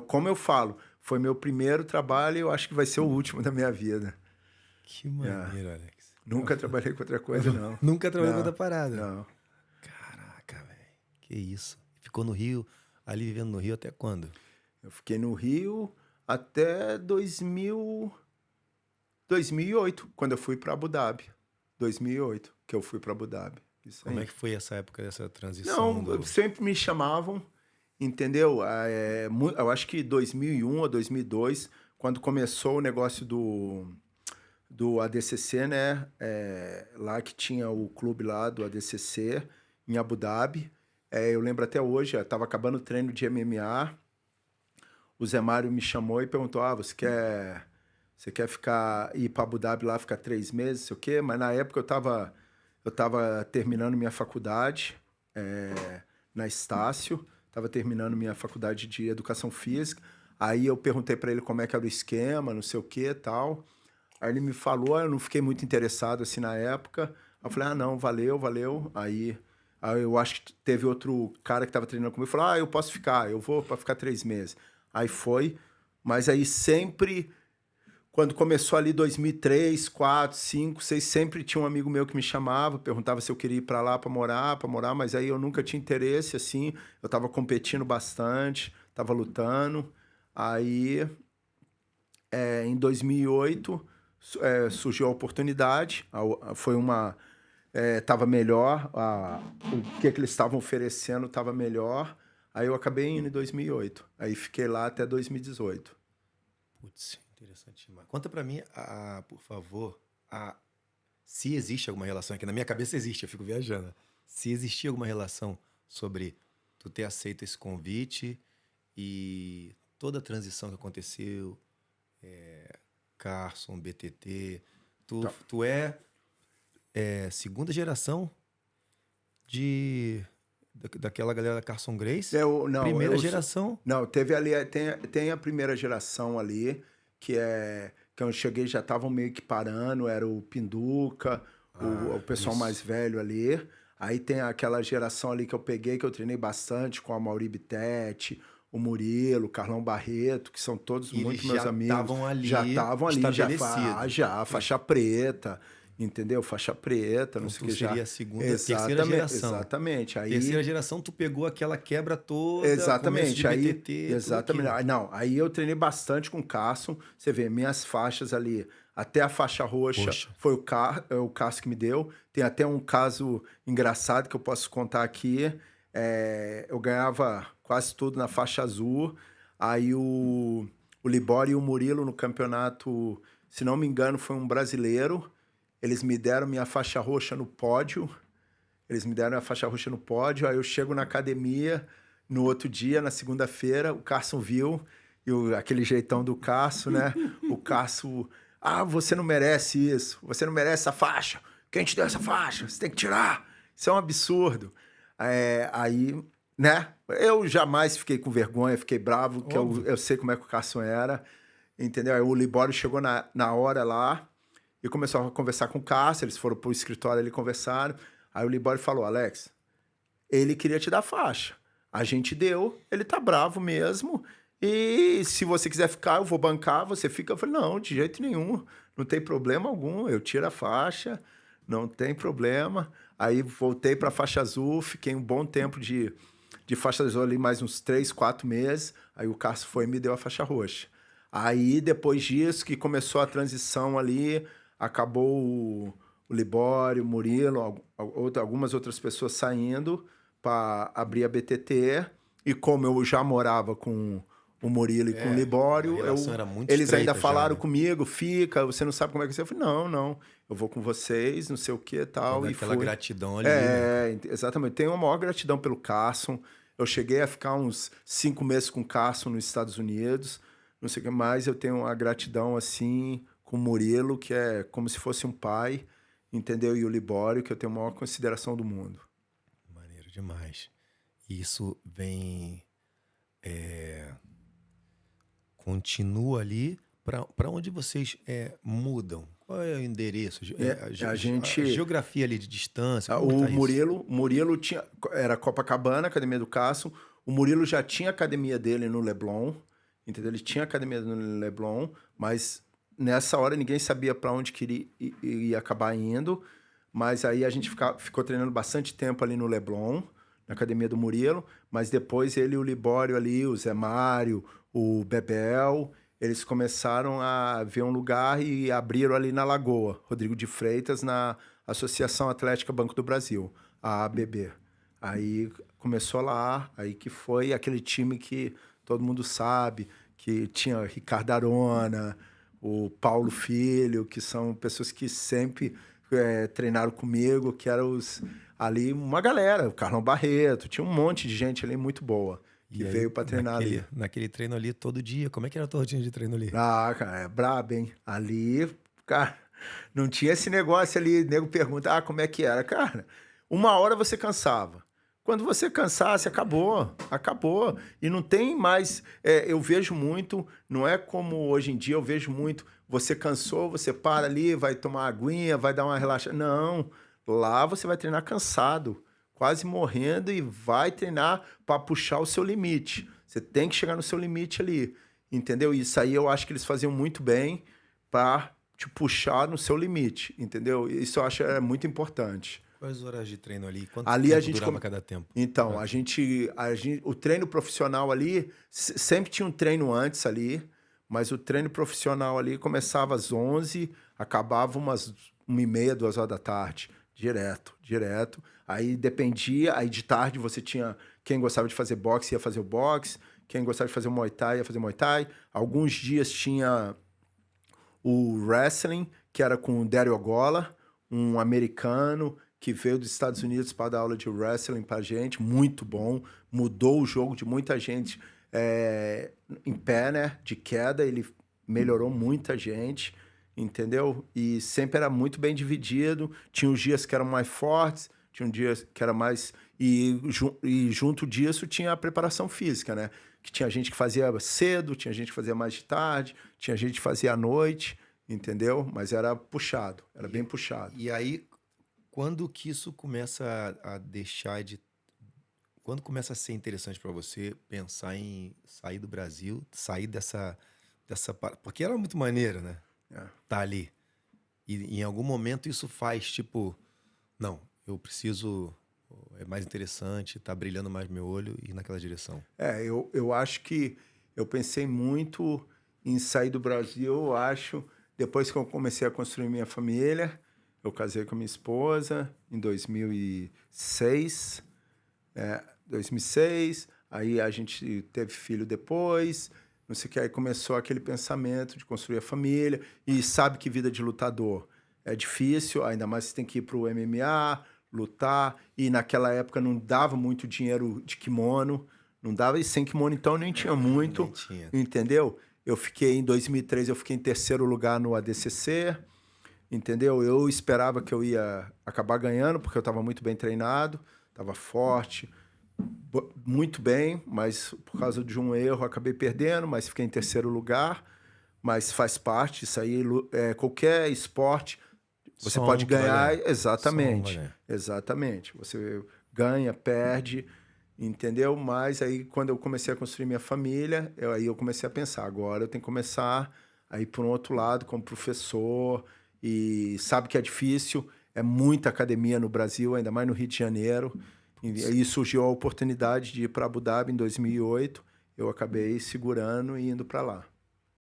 como eu falo, foi meu primeiro trabalho e eu acho que vai ser o último da minha vida. Que maneiro, Alex. Nunca trabalhei com outra coisa, não. Nunca trabalhou com Não, outra parada? não. Caraca, velho. Que isso. Ficou no Rio, ali vivendo no Rio até quando? Eu fiquei no Rio até 2008, quando eu fui para Abu Dhabi. 2008, que eu fui para Abu Dhabi. Isso Como aí. é que foi essa época dessa transição? Não, sempre me chamavam, entendeu? Eu acho que 2001 ou 2002, quando começou o negócio do ADCC, né? Lá que tinha o clube lá do ADCC, em Abu Dhabi. Eu lembro até hoje, estava acabando o treino de MMA, o Zé Mário me chamou e perguntou, você quer ir para Abu Dhabi lá, ficar 3 meses, sei o quê? Mas na época eu tava terminando minha faculdade na Estácio, estava terminando minha faculdade de Educação Física. Aí eu perguntei para ele como é que era o esquema, não sei o que e tal. Aí ele me falou, eu não fiquei muito interessado assim na época. Eu falei, não, valeu. Aí eu acho que teve outro cara que estava treinando comigo, falou, eu posso ficar, eu vou para ficar 3 meses. Aí foi, mas aí sempre, quando começou ali 2003, 4, 5, 6, sempre tinha um amigo meu que me chamava, perguntava se eu queria ir para lá para morar, mas aí eu nunca tinha interesse, assim, eu estava competindo bastante, estava lutando. Aí, em 2008, surgiu a oportunidade, foi estava melhor, o que eles estavam oferecendo estava melhor, aí eu acabei indo em 2008, aí fiquei lá até 2018. Putz, interessante demais. Conta pra mim, por favor, se existe alguma relação, aqui na minha cabeça existe, eu fico viajando, se existia alguma relação sobre tu ter aceito esse convite e toda a transição que aconteceu, Carson, BTT, tu é segunda geração daquela galera da Carson Grace? Primeira geração? Não, teve ali, tem a primeira geração ali, que eu cheguei já estavam meio que parando, era o Pinduca, o pessoal isso. mais velho ali. Aí tem aquela geração ali que eu peguei, que eu treinei bastante com a Mauri Bittetti, o Murilo, o Carlão Barreto, que são todos muito meus amigos. Já estavam ali, já, faixa preta, entendeu? Faixa preta, não sei o que já. Seria a terceira geração. Exatamente. Aí, terceira geração, tu pegou aquela quebra toda, exatamente. começo de BTT, exatamente. Não, aí eu treinei bastante com o Carson. Você vê, minhas faixas ali, até a faixa roxa. Foi o Carson que me deu. Tem até um caso engraçado que eu posso contar aqui. Eu ganhava quase tudo na faixa azul. Aí o Libório e o Murilo no campeonato, se não me engano, foi um brasileiro. Eles me deram minha faixa roxa no pódio. Aí eu chego na academia, no outro dia, na segunda-feira, o Carson viu, aquele jeitão do Carson, né? O Carson, você não merece isso, você não merece essa faixa. Quem te deu essa faixa? Você tem que tirar. Isso é um absurdo. Aí, né? Eu jamais fiquei com vergonha, fiquei bravo, que eu sei como é que o Carson era, entendeu? Aí o Libório chegou na hora lá e começou a conversar com o Carson, eles foram pro escritório ali, conversaram. Aí o Libório falou, Alex, ele queria te dar faixa. A gente deu, ele tá bravo mesmo. E se você quiser ficar, eu vou bancar, você fica. Eu falei, não, de jeito nenhum. Não tem problema algum. Eu tiro a faixa, não tem problema. Aí voltei pra faixa azul, fiquei um bom tempo de faixa azul ali, mais uns 3, 4 meses. Aí o Cássio foi e me deu a faixa roxa. Aí, depois disso, que começou a transição ali, acabou o Libório, o Murilo, algumas outras pessoas saindo para abrir a BTT. E como eu já morava com o Murilo e com o Libório, eles ainda falaram comigo, fica, você não sabe como é que é. Eu falei, não, eu vou com vocês, não sei o que e tal. Toda e aquela fui. gratidão ali, né? Exatamente. Tenho a maior gratidão pelo Carson. Eu cheguei a ficar uns 5 meses com o Carson nos Estados Unidos, não sei o que mais. Eu tenho uma gratidão, assim, com o Murilo, que é como se fosse um pai, entendeu? E o Libório, que eu tenho a maior consideração do mundo. Maneiro demais. Isso vem... continua ali. Para onde vocês mudam? Qual é o endereço? A geografia ali de distância? O Murilo era Copacabana, Academia do Carson. O Murilo já tinha a academia dele no Leblon, entendeu? Ele tinha academia no Leblon, mas nessa hora ninguém sabia para onde queria ia acabar indo. Mas aí a gente ficou treinando bastante tempo ali no Leblon, na academia do Murilo, mas depois ele e o Libório ali, o Zé Mário, o Bebel, eles começaram a ver um lugar e abriram ali na Lagoa, Rodrigo de Freitas, na Associação Atlética Banco do Brasil, a ABB. Aí começou lá, aí que foi aquele time que todo mundo sabe, que tinha Ricardo Arona, o Paulo Filho, que são pessoas que sempre treinaram comigo, que eram ali uma galera, o Carlão Barreto, tinha um monte de gente ali muito boa que E aí, veio para treinar ali. naquele treino ali todo dia, como é que era a tua rotina de treino ali? Ah, cara, é brabo, hein? Ali, cara, não tinha esse negócio ali, nego pergunta, como é que era? Cara, uma hora você cansava. Quando você cansasse, acabou, acabou. E não tem mais, eu vejo muito, não é como hoje em dia, eu vejo muito, você cansou, você para ali, vai tomar uma aguinha, vai dar uma relaxada. Não, lá você vai treinar cansado, quase morrendo e vai treinar para puxar o seu limite. Você tem que chegar no seu limite ali, entendeu? Isso aí eu acho que eles faziam muito bem para te puxar no seu limite, entendeu? Isso eu acho muito importante. Quais horas de treino ali? Quanto Ali a tempo gente durava cada tempo? Então, o treino profissional ali sempre tinha um treino antes ali, mas o treino profissional ali começava às 11, acabava umas 1h30, 2 horas da tarde, direto, direto. Aí dependia, aí de tarde você tinha quem gostava de fazer boxe ia fazer o boxe, quem gostava de fazer o Muay Thai ia fazer o Muay Thai. Alguns dias tinha o wrestling, que era com o Dario Ogola, um americano que veio dos Estados Unidos para dar aula de wrestling para gente, muito bom, mudou o jogo de muita gente em pé, né, de queda, ele melhorou muita gente, entendeu? E sempre era muito bem dividido, tinha os dias que eram mais fortes, tinha um dia que era mais... E junto disso tinha a preparação física, né? Que tinha gente que fazia cedo, tinha gente que fazia mais de tarde, tinha gente que fazia à noite, entendeu? Mas era puxado, era bem puxado. E aí, quando que isso começa a deixar de... Quando começa a ser interessante para você pensar em sair do Brasil, sair dessa... Porque era muito maneiro, né? Tá ali. E em algum momento isso faz, tipo... Não, eu preciso... É mais interessante, tá brilhando mais meu olho e ir naquela direção. Eu acho que eu pensei muito em sair do Brasil, eu acho, depois que eu comecei a construir minha família. Eu casei com minha esposa em 2006, 2006, aí a gente teve filho depois, não sei o que, aí começou aquele pensamento de construir a família, e sabe que vida de lutador é difícil, ainda mais você tem que ir pro MMA, lutar, e naquela época não dava muito dinheiro de kimono, não dava, e sem kimono então nem tinha muito, Nem tinha. entendeu? Em 2003 eu fiquei em terceiro lugar no ADCC, entendeu? Eu esperava que eu ia acabar ganhando, porque eu estava muito bem treinado, estava forte, muito bem, mas por causa de um erro acabei perdendo, mas fiquei em terceiro lugar. Mas faz parte, isso aí, qualquer esporte, você Só pode um que vai ganhar, ganhar. Só um vai exatamente, ganhar. exatamente. Você ganha, perde, entendeu? Mas aí, quando eu comecei a construir minha família, aí eu comecei a pensar, agora eu tenho que começar a ir por um outro lado, como professor, e sabe que é difícil, é muita academia no Brasil, ainda mais no Rio de Janeiro, e aí surgiu a oportunidade de ir para Abu Dhabi em 2008, eu acabei segurando e indo para lá.